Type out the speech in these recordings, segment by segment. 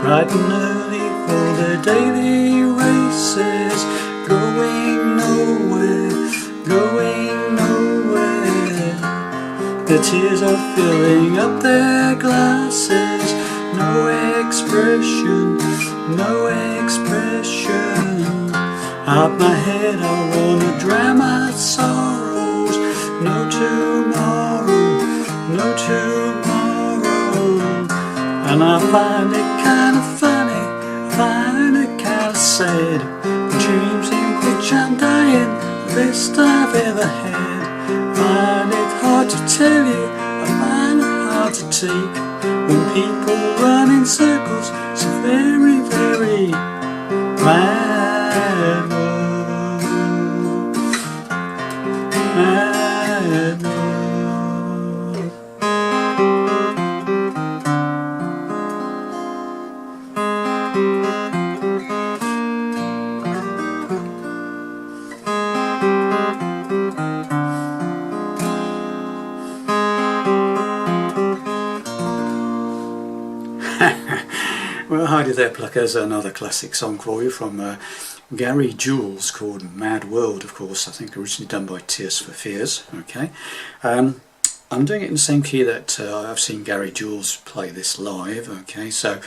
bright and early for the daily races, going nowhere, going nowhere. The tears are filling up their glasses, no expression, no expression. Up my head I wanna drown my sorrows, no tomorrow, no tomorrow. And I find it kind of funny, find it kind of sad, the dreams in which I'm dying, the best I've ever had. Find it hard to tell you, I find it hard to take, when people run in circles, it's a very, very mad world, mad world. Well, hi there, Pluckers. Another classic song for you from Gary Jules called Mad World, of course. I think originally done by Tears for Fears. Okay, I'm doing it in the same key that I've seen Gary Jules play this live. Okay, so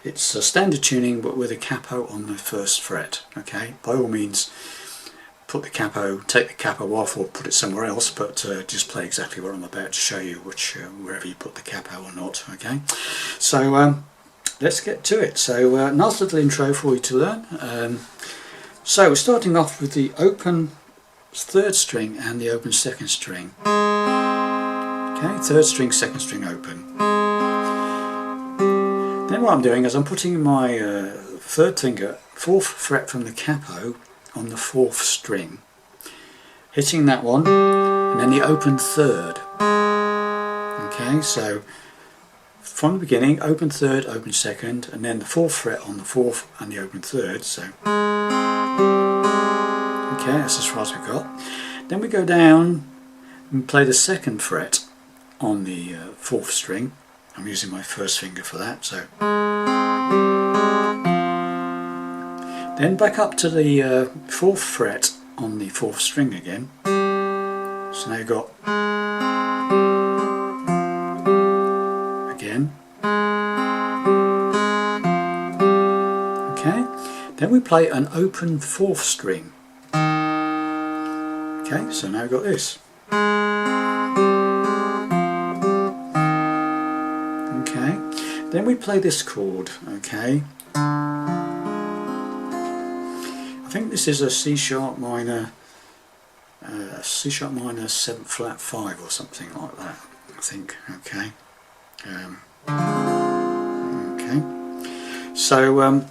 it's a standard tuning but with a capo on the first fret. Okay, by all means put the capo, take the capo off or put it somewhere else, but just play exactly what I'm about to show you, which wherever you put the capo or not. Okay, so let's get to it. So nice little intro for you to learn. So we're starting off with the open third string and the open second string. Okay, third string, second string open. Then what I'm doing is I'm putting my third finger, fourth fret from the capo, on the fourth string, hitting that one, and then the open third. Okay, so from the beginning, open third, open second, and then the fourth fret on the fourth and the open third. So okay, that's as far as we got. Then we go down and play the second fret on the fourth string. I'm using my first finger for that. So then back up to the fourth fret on the fourth string again. So now you've got again. Okay, then we play an open fourth string. Okay, so now we've got this. Okay, then we play this chord. Okay, I think this is a C sharp minor, C sharp minor 7th flat 5 or something like that, I think. Okay. Okay. So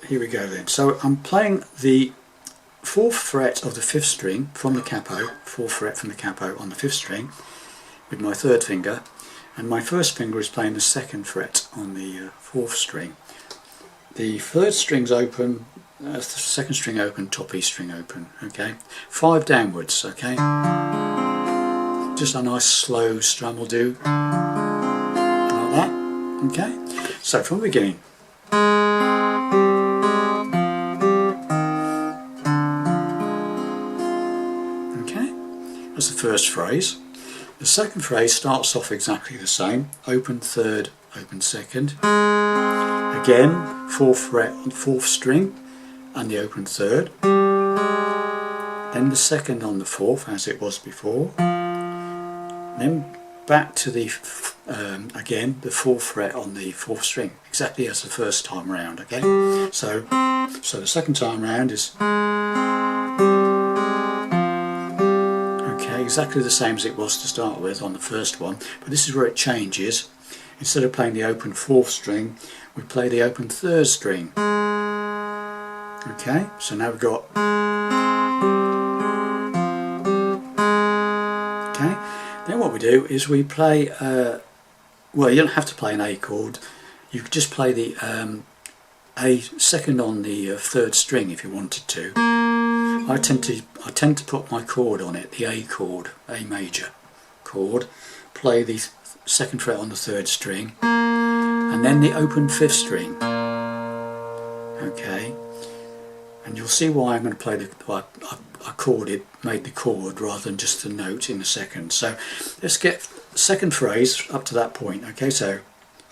here we go then. So I'm playing the fourth fret of the fifth string from the capo, fourth fret from the capo on the fifth string with my third finger, and my first finger is playing the second fret on the fourth string. The third string's open, the second string open, top E string open. Okay, 5 downwards. Okay, just a nice slow strum will do, like that. Okay, so from the beginning. Okay, that's the first phrase. The second phrase starts off exactly the same. Open third, open second. Again, fourth fret on fourth string and the open third. Then the second on the fourth as it was before. Then back to the again the fourth fret on the fourth string, exactly as the first time round. Okay, so the second time round is okay, exactly the same as it was to start with on the first one, but this is where it changes. Instead of playing the open fourth string, we play the open third string. Okay, so now we've got. Okay, then what we do is we play, well, you don't have to play an A chord, you could just play the A second on the third string if you wanted to. I tend to put my chord on it, the A chord, A major chord, play the second fret on the third string, and then the open fifth string. okay, and you'll see why I'm going to play the made the chord rather than just the note in a second. So let's get second phrase up to that point. Okay, so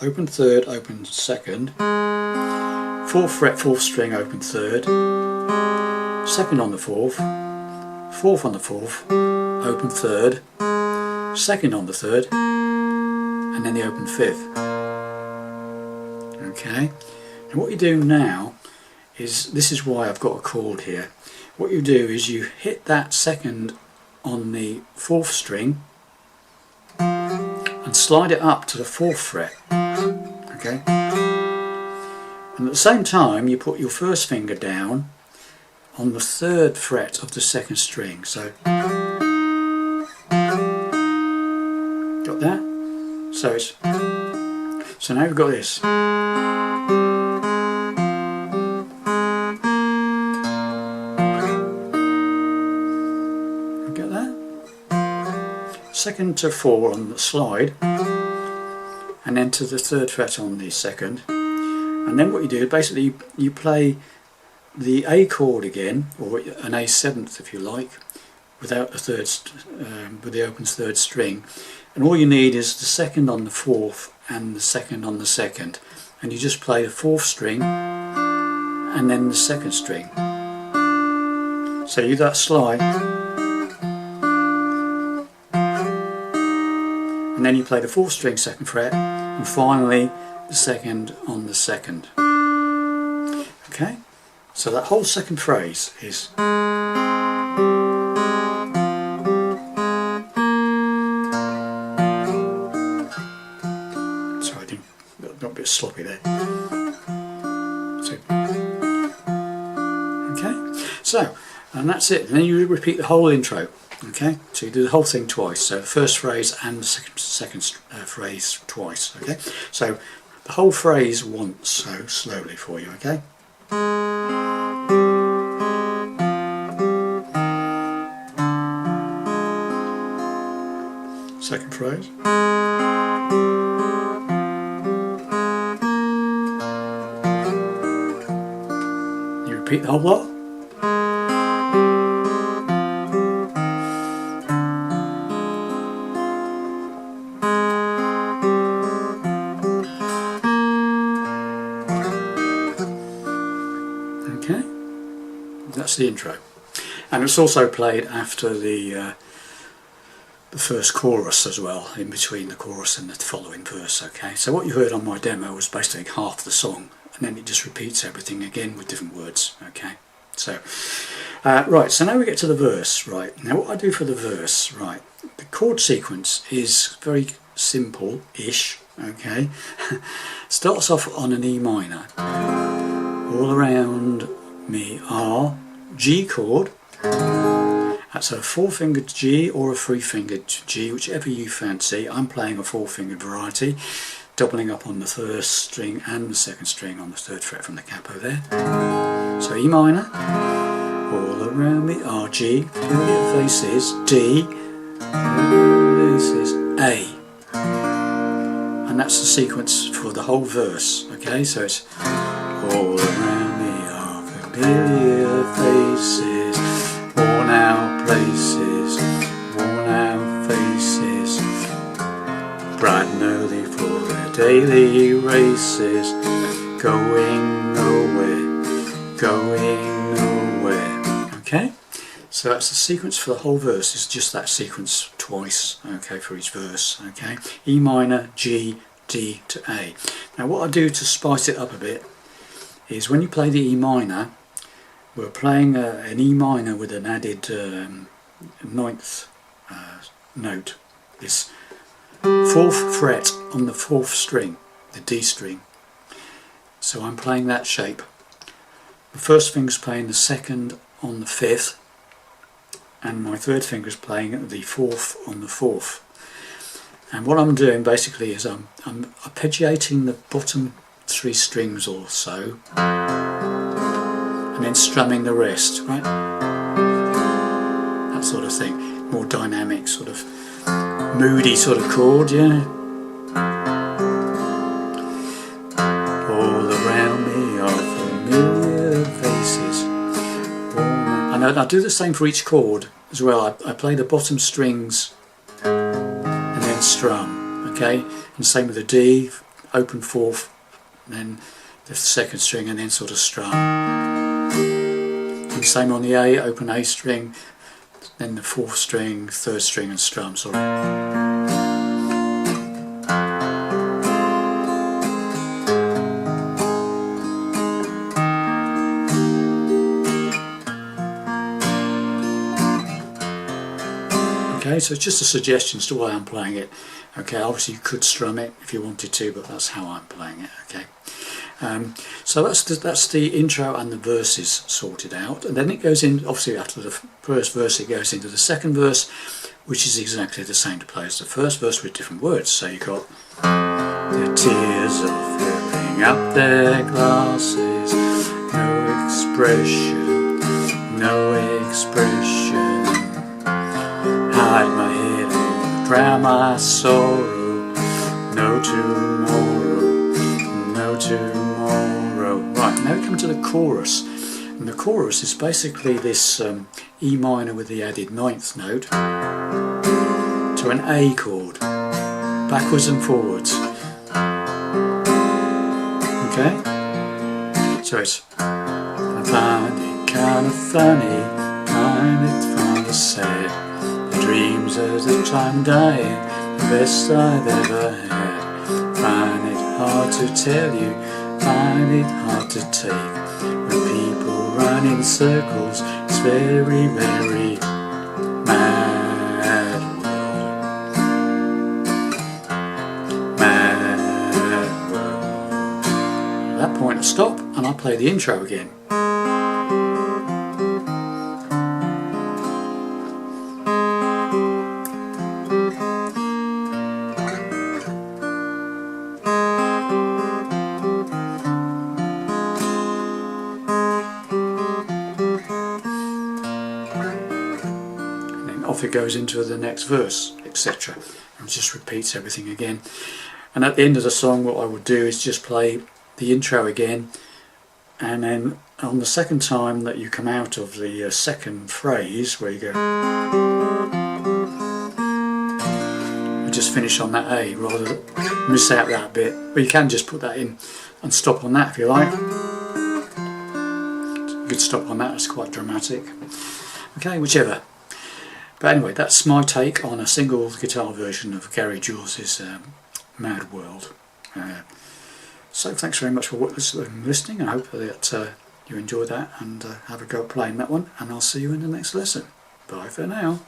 open third, open second, 4th fret, 4th string, open third, 2nd on the 4th, 4th on the 4th, open 3rd, 2nd on the 3rd, and then the open 5th. Okay, and what you do now is, this is why I've got a chord here, what you do is you hit that 2nd on the 4th string and slide it up to the 4th fret, okay, and at the same time you put your first finger down on the 3rd fret of the 2nd string. So got that? So it's, so now we've got this. Get that? 2nd to 4 on the slide, and then to the 3rd fret on the 2nd, and then what you do, basically you play the A chord again, or an A7th if you like, without the third, with the open 3rd string, and all you need is the 2nd on the 4th and the 2nd on the 2nd, and you just play the 4th string and then the 2nd string. So you do that slide, and then you play the 4th string 2nd fret, and finally the 2nd on the 2nd. Okay, so that whole second phrase is. Sorry, I got a bit sloppy there. So, okay, so, and that's it. And then you repeat the whole intro. Okay, so you do the whole thing twice. So the first phrase and the second phrase twice. Okay, so the whole phrase once, so slowly for you. Okay. Second phrase. You repeat the whole lot. Okay, that's the intro, and it's also played after the first chorus as well, in between the chorus and the following verse. Okay, so what you heard on my demo was basically half the song, and then it just repeats everything again with different words. Okay, so right, so now we get to the verse. Right, now what I do for the verse, right, the chord sequence is very simple-ish. Okay, starts off on an E minor, all around me are G chord. That's a 4-fingered G or a 3-fingered G, whichever you fancy. I'm playing a 4-fingered variety, doubling up on the 1st string and the 2nd string on the 3rd fret from the capo there. So E minor, all around me are G, familiar faces, D, this is A. And that's the sequence for the whole verse. Okay, so it's all around me are familiar faces, worn out places, worn out faces, bright and early for their daily races, going nowhere, going nowhere. Okay, so that's the sequence for the whole verse. It's just that sequence twice, okay, for each verse. Okay, E minor, G, D to A. Now what I do to spice it up a bit is, when you play the E minor, we're playing an E minor with an added 9th note, this 4th fret on the 4th string, the D string. So I'm playing that shape. The first finger's playing the 2nd on the 5th, and my 3rd finger's playing the 4th on the 4th. And what I'm doing basically is I'm arpeggiating the bottom 3 strings or so, and then strumming the rest, right? That sort of thing. More dynamic, sort of moody sort of chord, yeah? All around me are familiar And I do the same for each chord as well. I play the bottom strings and then strum, okay? And same with the D, open fourth, and then the second string and then sort of strum. And same on the A, open A string, then the fourth string, third string and strum, sorry. Okay, so it's just a suggestion as to why I'm playing it. Okay, obviously you could strum it if you wanted to, but that's how I'm playing it. Okay, so that's the intro and the verses sorted out, and then it goes in. Obviously, after the first verse, it goes into the second verse, which is exactly the same to play as the first verse with different words. So you got the tears are filling up their glasses, no expression, no expression. Hide my head, drown my sorrow. No tomorrow, no tomorrow. Right, now we come to the chorus. And the chorus is basically this E minor with the added ninth note to an A chord, backwards and forwards. Okay? So it's I find it kind of funny, find it kind of sad. Dreams as if I'm dying, the best I've ever had. Find it hard to tell you, find it hard to take. When people run in circles, it's very, very mad world. Mad world. At that point I stop and I play the intro again. Off it goes into the next verse, etc. And just repeats everything again. And at the end of the song, what I would do is just play the intro again, and then on the second time that you come out of the second phrase, where you go, you just finish on that A rather than miss out that bit. But you can just put that in and stop on that if you like. You could stop on that, it's quite dramatic. Okay, whichever. But anyway, that's my take on a single guitar version of Gary Jules' Mad World. So thanks very much for listening. I hope that you enjoyed that and have a go at playing that one. And I'll see you in the next lesson. Bye for now.